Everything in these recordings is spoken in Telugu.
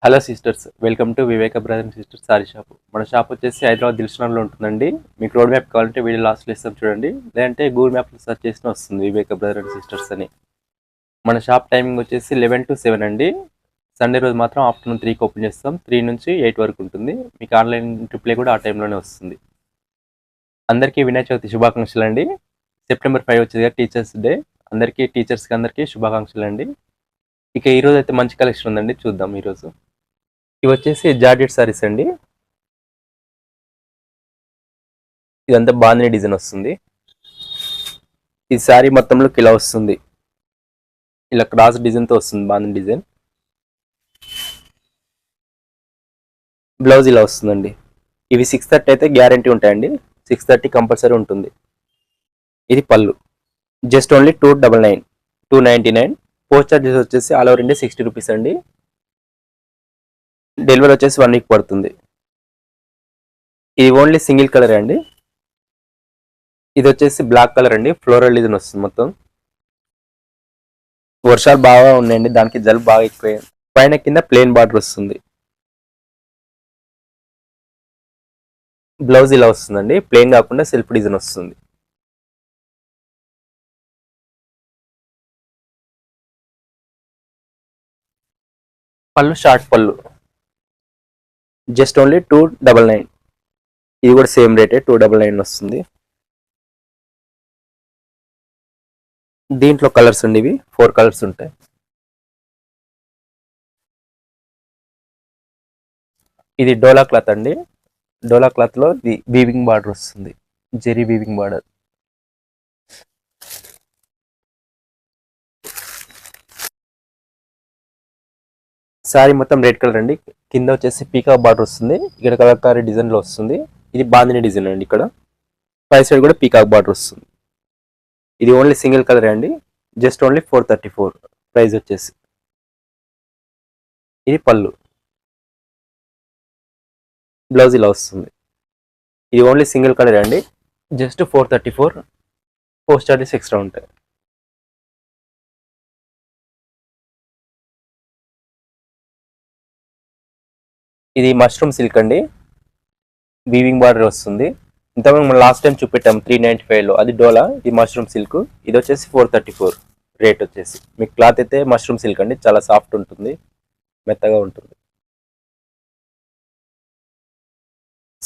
Hello sisters, welcome to Viveka brother and sisters sari shop. మన షాప్ వచ్చేసి హైదరాబాద్ దిల్సుఖ్నగర్లో ఉంటుందండి. మీకు రోడ్ మ్యాప్ కావాలంటే వీడియో లాస్ట్లో ఇస్తాం చూడండి, లేదంటే గూగుల్ మ్యాప్లో సెర్చ్ చేసినా వస్తుంది వివేక బ్రదర్ అండ్ సిస్టర్స్ అని. మన షాప్ టైమింగ్ వచ్చేసి 11 to 7 అండి. సండే రోజు మాత్రం ఆఫ్టర్నూన్ 3కి ఓపెన్ చేస్తాం. 3 నుంచి 8 వరకు ఉంటుంది. మీకు ఆన్లైన్ రిప్లై కూడా ఆ టైంలోనే వస్తుంది. అందరికీ వినాయక చవితి శుభాకాంక్షలు అండి. సెప్టెంబర్ 5 వచ్చేది టీచర్స్ డే. అందరికీ శుభాకాంక్షలు అండి. ఇక ఈరోజు అయితే మంచి కలెక్షన్ ఉందండి, చూద్దాం ఈరోజు. ఇవి వచ్చేసి జార్జెట్ సారీస్ అండి. ఇదంతా బాందిని డిజైన్ వస్తుంది. ఈ శారీ మొత్తంలో ఇలా వస్తుంది, ఇలా క్రాస్ డిజైన్ తో వస్తుంది బాందిని డిజైన్. బ్లౌజ్ ఇలా వస్తుందండి. ఇవి 630 అయితే గ్యారంటీ ఉంటాయండి, 630 కంపల్సరీ ఉంటుంది. ఇది పళ్ళు, జస్ట్ ఓన్లీ 299. పోస్ట్ చార్జెస్ వచ్చేసి ఆల్ ఓవర్ ఇండియా 60 రూపీస్ అండి. డెలివరీ వచ్చేసి 1 వీక్ పడుతుంది. ఇది ఓన్లీ సింగిల్ కలర్ అండి. ఇది వచ్చేసి బ్లాక్ కలర్ అండి, ఫ్లోరల్ డిజైన్ వస్తుంది మొత్తం. వర్షాలు బాగా ఉన్నాయండి, దానికి జలుబు బాగా ఎక్కువ. పైన కింద ప్లెయిన్ బార్డర్ వస్తుంది. బ్లౌజ్ ఇలా వస్తుందండి, ప్లెయిన్ కాకుండా సెల్ఫ్ డిజైన్ వస్తుంది. పళ్ళు షార్ట్ పళ్ళు, జస్ట్ ఓన్లీ 299. ఇది కూడా సేమ్ రేటే, 299 వస్తుంది. దీంట్లో కలర్స్ అండి, ఇవి 4 కలర్స్ ఉంటాయి. ఇది డోలా క్లాత్ అండి. డోలా క్లాత్ లో వీవింగ్ బార్డర్ వస్తుంది, జెరీ వీవింగ్ బార్డర్. శారీ మొత్తం రెడ్ కలర్ అండి. కింద వచ్చేసి పీకాక్ బార్డర్ వస్తుంది, ఇక్కడ కలర్కారీ డిజైన్ లో వస్తుంది. ఇది బాందిని డిజైన్ అండి. ఇక్కడ పై సైడ్ కూడా పీకాక్ బార్డర్ వస్తుంది. ఇది ఓన్లీ సింగిల్ కలర్ అండి, జస్ట్ ఓన్లీ 434 ప్రైస్ వచ్చేసి. ఇది పళ్ళు, బ్లౌజ్ ఇలా వస్తుంది. ఇది ఓన్లీ సింగిల్ కలర్ అండి, జస్ట్ 434. పోస్ట్ చార్జెస్ ఎక్స్ట్రా ఉంటాయి. ఇది మష్రూమ్ సిల్క్ అండి, వీవింగ్ బార్డర్ వస్తుంది. ఇంతకుముందు మనం లాస్ట్ టైం చూపెట్టాం 395లో, అది డోలా. ఇది మష్రూమ్ సిల్క్. ఇది వచ్చేసి 434 రేట్ వచ్చేసి. మీకు క్లాత్ అయితే మష్రూమ్ సిల్క్ అండి, చాలా సాఫ్ట్ ఉంటుంది, మెత్తగా ఉంటుంది.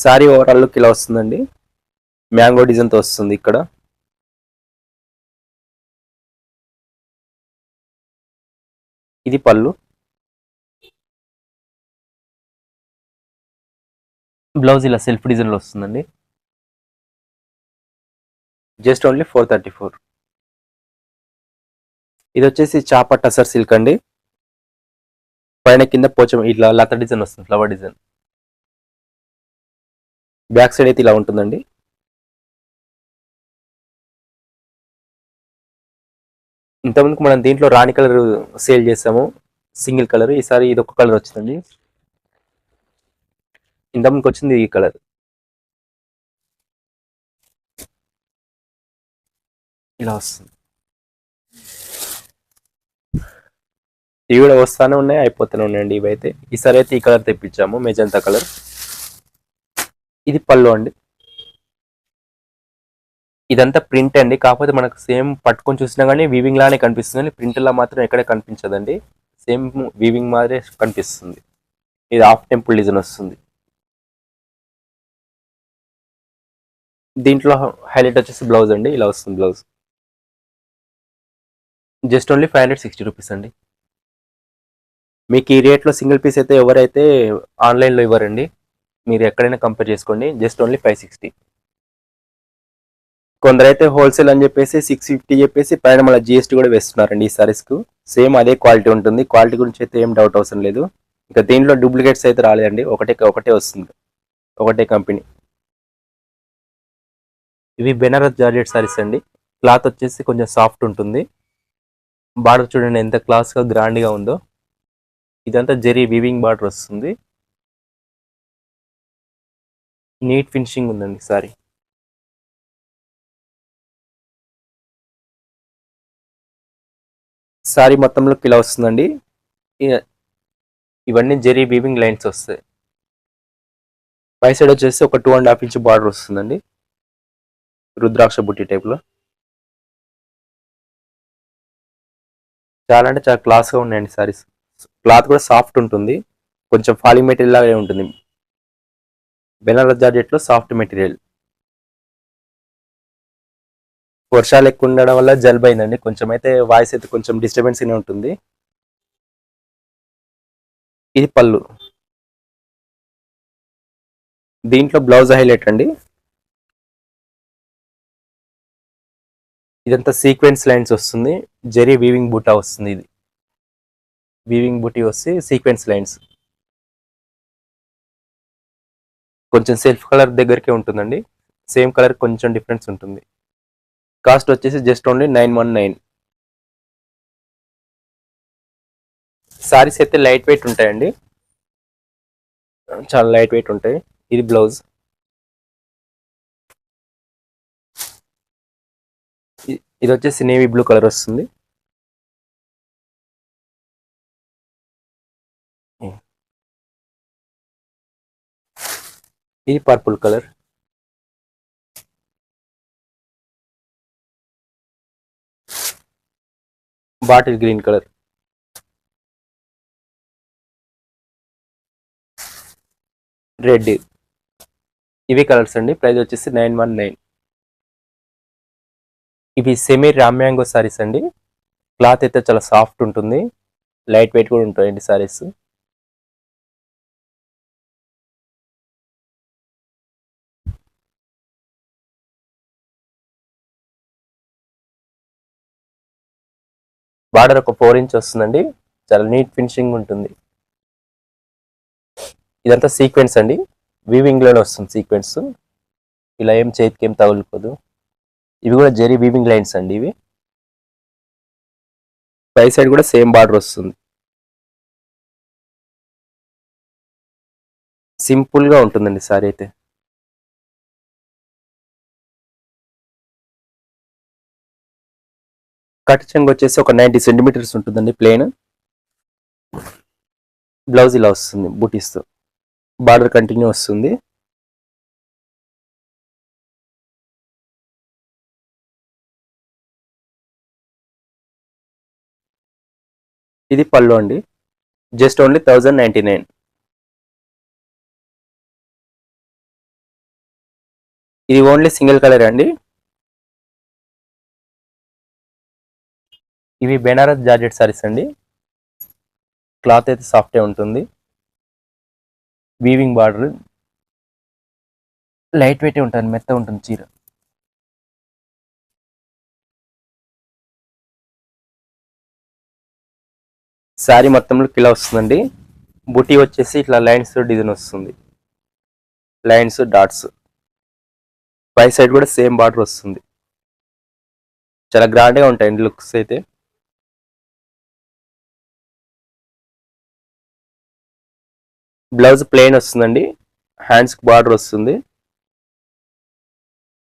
శారీ ఓవరాల్ లుక్ ఇలా వస్తుందండి, మ్యాంగో డిజైన్తో వస్తుంది ఇక్కడ. ఇది పళ్ళు, బ్లౌజ్ ఇలా సెల్ఫ్ డిజైన్లో వస్తుందండి, జస్ట్ ఓన్లీ 434. ఇది వచ్చేసి చాపా టసర్ సిల్క్ అండి. పైన కింద పోచం ఇట్లా లత డిజైన్ వస్తుంది, ఫ్లవర్ డిజైన్. బ్యాక్ సైడ్ అయితే ఇలా ఉంటుందండి. ఇంతకుముందుకు మనం దీంట్లో రాణి కలర్ సేల్ చేసాము, సింగిల్ కలర్. ఈసారి ఇది ఒక కలర్ వచ్చిందండి, ఇంతకుముందుకు వచ్చింది ఈ కలర్. ఇలా వస్తుంది. ఇవి కూడా వస్తానే ఉన్నాయి, అయిపోతూనే ఉన్నాయండి ఇవైతే. ఈసారి అయితే ఈ కలర్ తెప్పించాము, మెజంతా కలర్. ఇది పళ్ళు అండి. ఇదంతా ప్రింట్ అండి, కాకపోతే మనకు సేమ్ పట్టుకొని చూసినా కానీ వీవింగ్ లానే కనిపిస్తుంది, కానీ ప్రింట్ లా మాత్రం ఎక్కడే కనిపించదండి. సేమ్ వీవింగ్ మాదిరే కనిపిస్తుంది. ఇది హాఫ్ టెంపుల్ డిజైన్ వస్తుంది. దీంట్లో హైలైట్ వచ్చేసి బ్లౌజ్ అండి, ఇలా వస్తుంది బ్లౌజ్. జస్ట్ ఓన్లీ 560 రూపీస్ అండి. మీకు ఈ రేట్లో సింగిల్ పీస్ అయితే ఎవరైతే ఆన్లైన్లో ఇవ్వరండి, మీరు ఎక్కడైనా కంపేర్ చేసుకోండి. Just only 560. కొందరైతే హోల్సేల్ అని చెప్పేసి 650 చెప్పేసి పైన మళ్ళీ జిఎస్టీ కూడా వేస్తున్నారండి ఈ సారీస్కు. సేమ్ అదే క్వాలిటీ ఉంటుంది, క్వాలిటీ గురించి అయితే ఏం డౌట్ అవసరం లేదు. ఇంకా దీంట్లో డూప్లికేట్స్ అయితే రాలేదండి, ఒకటే వస్తుంది, ఒకటే కంపెనీ. ఇవి బెనారస్ జార్జెట్ సారీస్ అండి. క్లాత్ వచ్చేసి కొంచెం సాఫ్ట్ ఉంటుంది. బార్డర్ చూడండి ఎంత క్లాస్గా గ్రాండ్గా ఉందో. ఇదంతా జెరీ వీవింగ్ బార్డర్ వస్తుంది, నీట్ ఫినిషింగ్ ఉందండి సారీ. సారీ మొత్తంలో ఇలా వస్తుందండి. ఇవన్నీ జెరీ వీవింగ్ లైన్స్ వస్తాయి. పై సైడ్ వచ్చేసి ఒక 2.5 ఇంచ్ బార్డర్ వస్తుందండి, రుద్రాక్ష బుట్టి టైప్లో. చాలా అంటే చాలా క్లాస్గా ఉన్నాయండి సారీస్. క్లాత్ కూడా సాఫ్ట్ ఉంటుంది, కొంచెం ఫాలింగ్ మెటీరియల్ లాగే ఉంటుంది. బెనారస్ జార్జెట్లో సాఫ్ట్ మెటీరియల్. వర్షాలు ఎక్కువ ఉండడం వల్ల జలుబు అయిందండి, కొంచెం అయితే వాయిస్ అయితే కొంచెం డిస్టర్బెన్స్గానే ఉంటుంది. ఇది పళ్ళు. దీంట్లో బ్లౌజ్ హైలైట్ అండి. ఇదంతా సీక్వెన్స్ లైన్స్ వస్తుంది, జెరీ వీవింగ్ బూటా వస్తుంది. ఇది వీవింగ్ బూటీ వస్తే సీక్వెన్స్ లైన్స్, కొంచెం సెల్ఫ్ కలర్ దగ్గరికి ఉంటుందండి, సేమ్ కలర్ కొంచెం డిఫరెన్స్ ఉంటుంది. కాస్ట్ వచ్చేసి జస్ట్ ఓన్లీ 919. సారీస్ అయితే లైట్ వెయిట్ ఉంటాయండి, చాలా లైట్ వెయిట్ ఉంటాయి. ఇది బ్లౌజ్. ఇది వచ్చేసి నేవీ బ్లూ కలర్ వస్తుంది. ఇది purple colour. Bottle green colour. Red. ఇవి కలర్స్ అండి. ప్రైస్ వచ్చేసి 919. ఇవి సెమీ రామ్యాంగో సారీస్ అండి. క్లాత్ అయితే చాలా సాఫ్ట్ ఉంటుంది, లైట్ వెయిట్ కూడా ఉంటాయండి సారీస్. బార్డర్ ఒక 4 ఇంచ్ వస్తుందండి, చాలా నీట్ ఫినిషింగ్ ఉంటుంది. ఇదంతా సీక్వెన్స్ అండి, వీవింగ్ లోనే వస్తుంది సీక్వెన్స్, ఇలా ఏం చేతికి ఏం తగులుకోదు. ఇవి కూడా జెరీ వీవింగ్ లైన్స్ అండి. ఇవి పై సైడ్ కూడా సేమ్ బార్డర్ వస్తుంది. సింపుల్ గా ఉంటుందండి సారీ అయితే. కట్ చెంగు వచ్చేసి ఒక 90 సెంటీమీటర్స్ ఉంటుందండి ప్లెయిన్. బ్లౌజ్ ఇలా వస్తుంది బూటీస్తో, బార్డర్ కంటిన్యూ వస్తుంది. ఇది పళ్ళు అండి, జస్ట్ ఓన్లీ 1099. ఇది ఓన్లీ సింగిల్ కలర్ అండి. ఇవి బెనారస్ జార్జెట్ సారీస్ అండి, క్లాత్ అయితే సాఫ్టే ఉంటుంది, వీవింగ్ బార్డర్, లైట్ వెయిట్ ఉంటుంది, మెత్త ఉంటుంది చీర. శారీ మొత్తంలో ఇలా వస్తుందండి. బుటీ వచ్చేసి ఇట్లా లైన్స్ డిజైన్ వస్తుంది, లైన్స్ డాట్స్. పై సైడ్ కూడా సేమ్ బార్డర్ వస్తుంది, చాలా గ్రాండ్గా ఉంటాయండి లుక్స్ అయితే. బ్లౌజ్ ప్లెయిన్ వస్తుందండి, హ్యాండ్స్కి బార్డర్ వస్తుంది.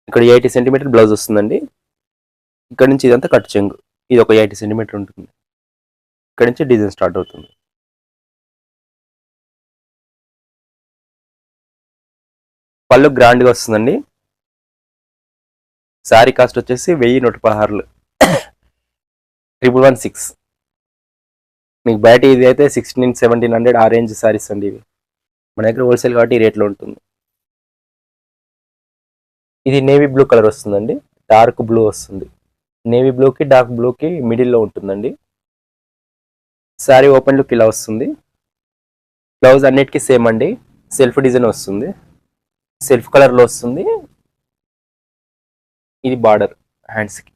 ఇక్కడ 80 సెంటీమీటర్ బ్లౌజ్ వస్తుందండి. ఇక్కడ నుంచి ఇదంతా కట్ చెంగు, ఇది ఒక 80 సెంటీమీటర్ ఉంటుంది. ఇక్కడ నుంచి డిజైన్ స్టార్ట్ అవుతుంది. పళ్ళు గ్రాండ్గా వస్తుందండి. శారీ కాస్ట్ వచ్చేసి 1116, 1116. మీకు బయట ఇది అయితే 1600-1700 ఆ రేంజ్ శారీస్ అండి. ఇవి మన దగ్గర హోల్సేల్ కాబట్టి ఈ రేట్లో ఉంటుంది. ఇది నేవీ బ్లూ కలర్ వస్తుందండి, డార్క్ బ్లూ వస్తుంది. నేవీ బ్లూకి డార్క్ బ్లూకి మిడిల్లో ఉంటుందండి. శారీ ఓపెన్ లుక్ ఇలా వస్తుంది. బ్లౌజ్ అన్నిటికీ సేమ్ అండి, సెల్ఫ్ డిజైన్ వస్తుంది, సెల్ఫ్ కలర్లో వస్తుంది. ఇది బార్డర్ హ్యాండ్స్కి.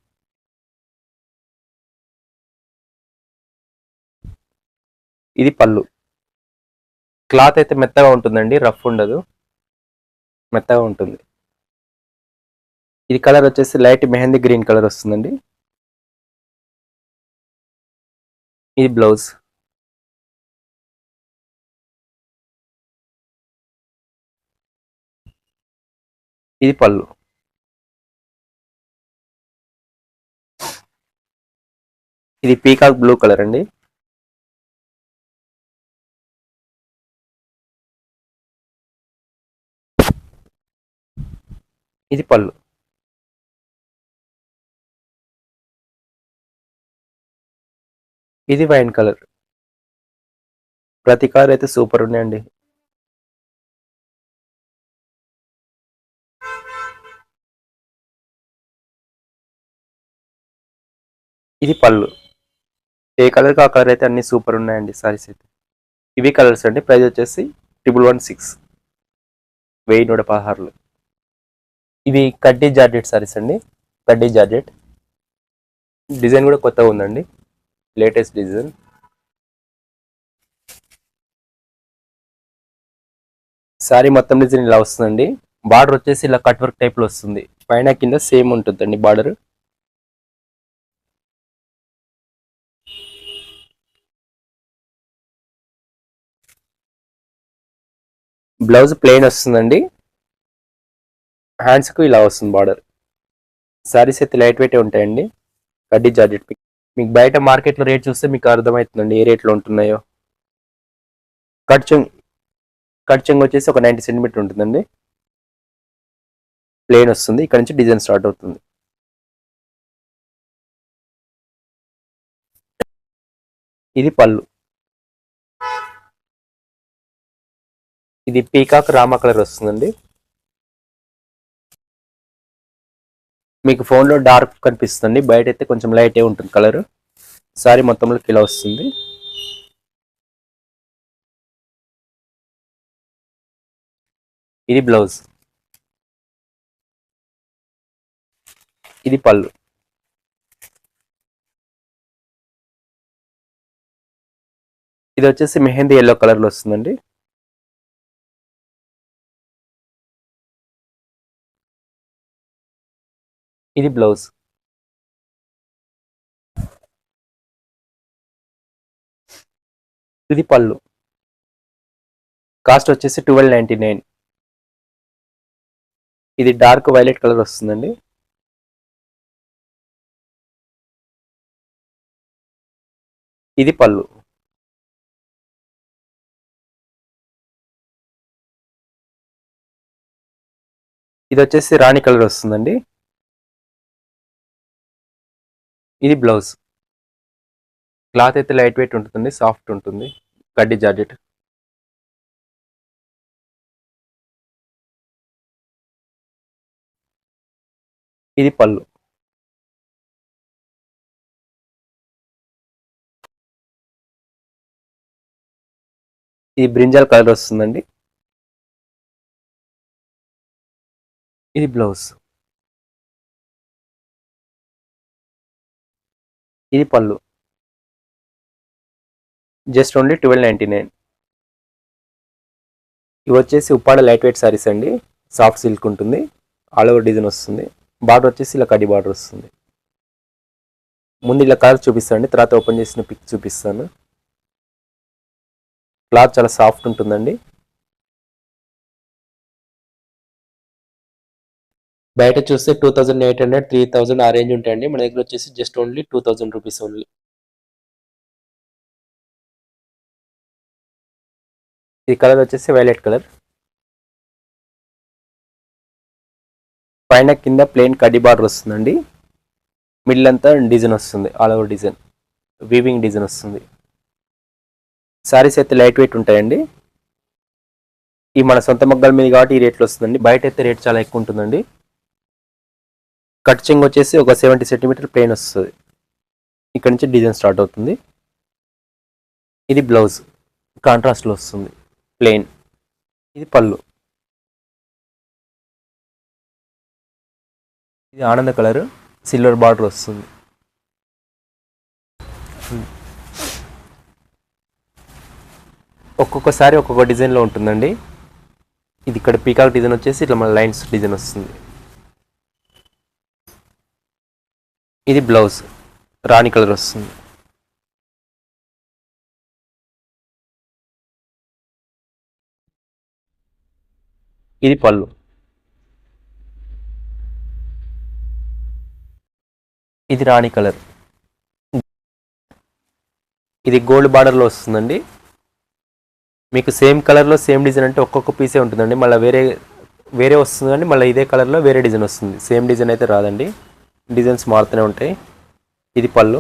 ఇది పళ్ళు. క్లాత్ అయితే మెత్తగా ఉంటుందండి, రఫ్ ఉండదు, మెత్తగా ఉంటుంది. ఇది కలర్ వచ్చేసి లైట్ మెహందీ గ్రీన్ కలర్ వస్తుందండి. ఇది బ్లౌజ్. ఇది పళ్ళు. ఇది పీకాక్ బ్లూ కలర్ అండి. ఇది పళ్ళు. ఇది వైన్ కలర్. ప్రతి కలర్ అయితే సూపర్ ఉన్నాయండి. ఇది పళ్ళు. ఏ కలర్ ఆ కలర్ అయితే అన్ని సూపర్ ఉన్నాయండి సారీస్ అయితే. ఇవి కలర్స్ అండి. ప్రైస్ వచ్చేసి 1116, 1116. ఇవి కడ్డీ జార్జెట్ సారీస్ అండి. కడ్డీ జార్జెట్ డిజైన్ కూడా కొత్తగా ఉందండి, లేటెస్ట్ డిజైన్. సారీ మొత్తం డిజైన్ ఇలా వస్తుందండి. బార్డర్ వచ్చేసి ఇలా కట్ వర్క్ టైప్ లో వస్తుంది. పైన కింద సేమ్ ఉంటుందండి బార్డర్. బ్లౌజ్ ప్లెయిన్ వస్తుందండి. హ్యాండ్స్ కు ఇలా వస్తుంది బార్డర్. సారీస్ అయితే లైట్ వెయిట్ ఉంటాయండి. కడ్డీ జార్జెట్ మీకు బయట మార్కెట్ లో రేట్ చూస్తే మీకు అర్థమవుతుందండి ఏ రేట్లో ఉంటున్నాయో. కట్ చెంగు వచ్చేసి ఒక 90 సెంటీమీటర్ ఉంటుందండి. ప్లెయిన్ వస్తుంది. ఇక్కడ నుంచి డిజైన్ స్టార్ట్ అవుతుంది. ఇది పళ్ళు. ఇది పీకాక్ రామా కలర్ వస్తుందండి. మీకు ఫోన్లో డార్క్ కనిపిస్తుంది, బయట అయితే కొంచెం లైట్ ఏ ఉంటుంది కలర్. సారీ మొత్తంలో ఇలా వస్తుంది. ఇది బ్లౌజ్. ఇది పళ్ళు. ఇది వచ్చేసి మెహందీ ఎల్లో కలర్ లో వస్తుందండి. ఇది బ్లౌజ్. ఇది పళ్ళు. కాస్ట్ వచ్చేసి 1299. ఇది డార్క్ వైలెట్ కలర్ వస్తుందండి. ఇది పళ్ళు. ఇది వచ్చేసి రాణి కలర్ వస్తుందండి. ఇది బ్లౌజ్. క్లాత్ అయితే లైట్ వెయిట్ ఉంటుంది, సాఫ్ట్ ఉంటుంది, కడ్డీ జార్జెట్. ఇది పళ్ళు. ఇది బ్రింజాల్ కలర్ వస్తుందండి. ఇది బ్లౌజ్. ఇది పళ్ళు. Just only 1299. ఇవి వచ్చేసి ఉప్పాడ లైట్ వెయిట్ సారీస్ అండి. సాఫ్ట్ సిల్క్ ఉంటుంది, ఆల్ ఓవర్ డిజైన్ వస్తుంది. బార్డర్ వచ్చేసి ఇలా కడ్డీ బార్డర్ వస్తుంది. ముందు ఇలా కలర్ చూపిస్తానండి, తర్వాత ఓపెన్ చేసిన పిక్ చూపిస్తాను. క్లాత్ చాలా సాఫ్ట్ ఉంటుందండి. బయట చూస్తే 2800, 3000 ఆ రేంజ్ ఉంటాయండి. మన దగ్గర వచ్చేసి జస్ట్ ఓన్లీ 2000 రూపీస్ ఓన్లీ. ఈ కలర్ వచ్చేసి వైలెట్ కలర్. పైన కింద ప్లెయిన్ కడ్డీ బార్డర్ వస్తుందండి. మిడిల్ అంతా డిజైన్ వస్తుంది, all over design, weaving design వస్తుంది. సారీస్ అయితే లైట్ వెయిట్ ఉంటాయండి. ఈ మన సొంత మగ్గాల మీద కాబట్టి ఈ రేట్లో వస్తుందండి. బయట అయితే రేట్ చాలా ఎక్కువ ఉంటుందండి. కట్ చెంగ్ వచ్చేసి ఒక 70 సెంటీమీటర్ ప్లెయిన్ వస్తుంది. ఇక్కడ నుంచి డిజైన్ స్టార్ట్ అవుతుంది. ఇది బ్లౌజ్, కాంట్రాస్ట్లో వస్తుంది, ప్లెయిన్. ఇది పళ్ళు. ఇది ఆనంద కలర్, సిల్వర్ బార్డర్ వస్తుంది. ఒక్కొక్కసారి ఒక్కొక్క డిజైన్లో ఉంటుందండి. ఇది ఇక్కడ పీకాక్ డిజైన్ వచ్చేసి ఇట్లా మన లైన్స్ డిజైన్ వస్తుంది. ఇది బ్లౌజ్, రాణి కలర్ వస్తుంది. ఇది పళ్ళు. ఇది రాణి కలర్. ఇది గోల్డ్ బార్డర్లో వస్తుందండి. మీకు సేమ్ కలర్లో సేమ్ డిజైన్ అంటే ఒక్కొక్క పీసే ఉంటుందండి. మళ్ళీ వేరే వేరే వస్తుంది కానీ మళ్ళీ ఇదే కలర్లో వేరే డిజైన్ వస్తుంది. సేమ్ డిజైన్ అయితే రాదండి, డిజైన్స్ మారుతూనే ఉంటాయి. ఇది పళ్ళు,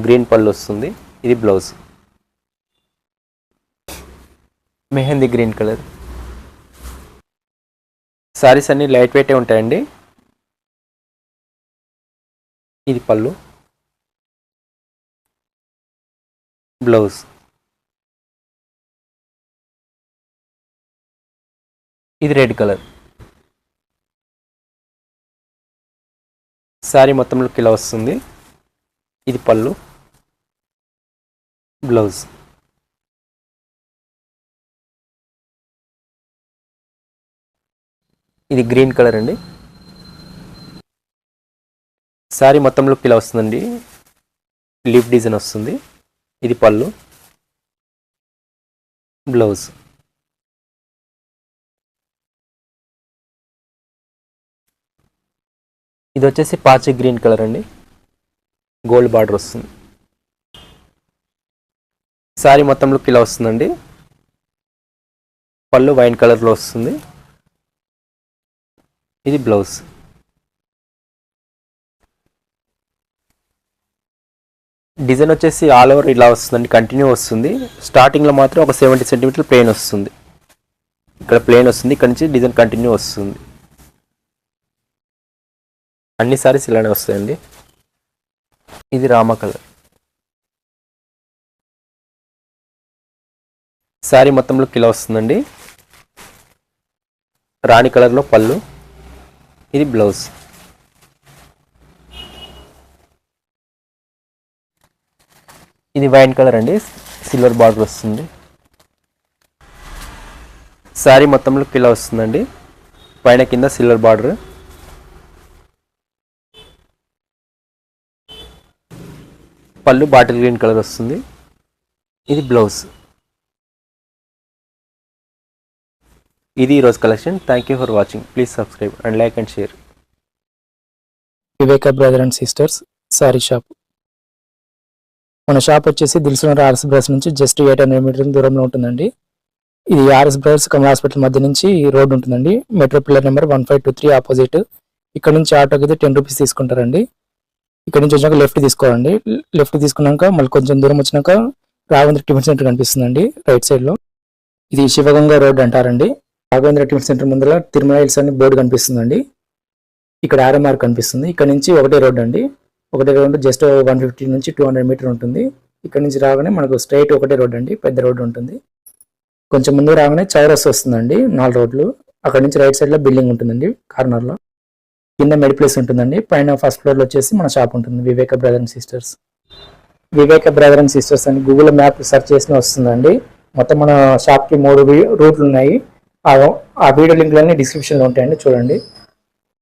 గ్రీన్ పళ్ళు వస్తుంది. ఇది blouse, mehndi green colour. Saris అన్నీ లైట్ వెయిటే ఉంటాయండి. ఇది పళ్ళు, బ్లౌజ్. ఇది రెడ్ కలర్. శారీ మొత్తంలోకి ఇలా వస్తుంది. ఇది పళ్ళు, బ్లౌజ్. ఇది గ్రీన్ కలర్ అండి. శారీ మొత్తంలోకి ఇలా వస్తుందండి, లీఫ్ డిజైన్ వస్తుంది. ఇది పళ్ళు, బ్లౌజ్. ఇది వచ్చేసి పాచి గ్రీన్ కలర్ అండి, గోల్డ్ బార్డర్ వస్తుంది. శారీ మొత్తంలోకి ఇలా వస్తుందండి, పళ్ళు వైన్ కలర్లో వస్తుంది. ఇది బ్లౌజ్. డిజైన్ వచ్చేసి ఆల్ ఓవర్ ఇలా వస్తుందండి, కంటిన్యూ వస్తుంది. స్టార్టింగ్లో మాత్రం ఒక 70 సెంటీమీటర్ ప్లెయిన్ వస్తుంది. ఇక్కడ ప్లెయిన్ వస్తుంది, ఇక్కడ నుంచి డిజైన్ కంటిన్యూ వస్తుంది. అన్ని సారీస్ ఇలానే వస్తాయండి. ఇది రామా కలర్. శారీ మొత్తంలోకి ఇలా వస్తుందండి, రాణి కలర్లో పళ్ళు. ఇది బ్లౌజ్. ఇది వైన్ కలర్ అండి, సిల్వర్ బార్డర్ వస్తుంది. శారీ మొత్తంలోకి ఇలా వస్తుందండి, పైన కింద సిల్వర్ బార్డర్. పళ్ళు బాటిల్ గ్రీన్ కలర్ వస్తుంది. ఇది బ్లౌజ్. ఇది ఈరోజు collection. Thank you for watching. Please subscribe and like and share. Viveka brother and sisters sari shop. మన షాప్ వచ్చేసి దిల్సుఖ్నగర్ ఆర్ఎస్ బ్రదర్స్ నుంచి జస్ట్ 800 మీటర్ల దూరంలో ఉంటుందండి. ఇది ఆర్ఎస్ బ్రదర్స్ కమల్ హాస్పిటల్ మధ్య నుంచి రోడ్ ఉంటుందండి. Metro pillar number 1523 opposite. ఇక్కడ నుంచి ఆటోకి అయితే 10 రూపీస్ తీసుకుంటారండి. ఇక్కడ నుంచి వచ్చాక లెఫ్ట్ తీసుకోవాలండి. లెఫ్ట్ తీసుకున్నాక మళ్ళీ కొంచెం దూరం వచ్చినాక రాఘవేంద్ర టిఫిన్ సెంటర్ కనిపిస్తుందండి రైట్ సైడ్ లో. ఇది శివగంగా రోడ్ అంటారండి. రాఘవేంద్ర టిఫిన్ సెంటర్ ముందర తిరుమల హిల్స్ అని బోర్డు కనిపిస్తుందండి. ఇక్కడ ఆర్ఎంఆర్ కనిపిస్తుంది. ఇక్కడ నుంచి ఒకటే రోడ్ అండి. ఒకటే రోడ్ జస్ట్ 150 నుంచి 200 మీటర్ ఉంటుంది. ఇక్కడ నుంచి రాగానే మనకు స్ట్రైట్ ఒకటే రోడ్ అండి, పెద్ద రోడ్ ఉంటుంది. కొంచెం ముందు రాగానే చౌరస్ వస్తుందండి, 4 రోడ్లు. అక్కడ నుంచి రైట్ సైడ్ లో బిల్డింగ్ ఉంటుందండి కార్నర్ లో. కింద మెడ్ ప్లేస్ ఉంటుందండి. పైన ఫస్ట్ ఫ్లోర్ లో వచ్చేసి మన షాప్ ఉంటుంది, Viveka brother and sisters. Viveka brother and sisters అని గూగుల్ మ్యాప్ సెర్చ్ చేసిన వస్తుందండి. మొత్తం మన షాప్ కి 3 రూట్లు ఉన్నాయి. ఆ వీడియో లింక్లన్నీ డిస్క్రిప్షన్ లో ఉంటాయండి, చూడండి.